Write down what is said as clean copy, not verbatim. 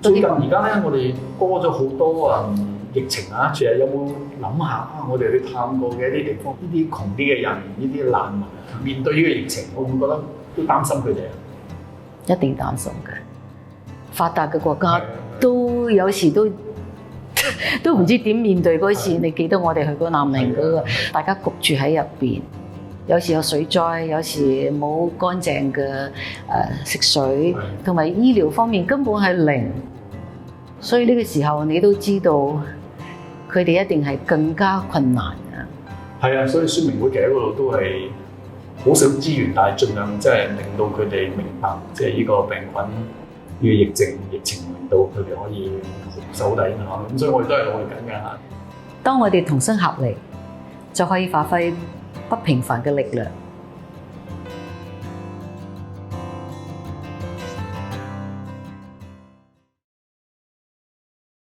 最近而家咧，我哋多咗好多疫情啊，其實有冇諗下我哋去探過嘅一啲地方，呢啲窮啲嘅人，呢啲難民面對呢個疫情，會唔會覺得都擔心佢哋啊？一定擔心嘅。發達嘅國家都有時都唔知點面對嗰次。你記得我哋去嗰難民嗰個，大家焗住喺入邊，有時有水災，有時冇乾淨嘅食水，同埋醫療方面根本係零。所以呢個時候你都知道，佢哋一定係更加困難嘅。係啊，所以宣明會其實嗰度都係好少資源，但係盡量即係令到佢哋明白，即係呢個病菌、呢個疫情令到佢哋可以受抵影響。咁所以我哋都係努力緊嘅嚇。當我哋同心合力，就可以發揮不平凡嘅力量。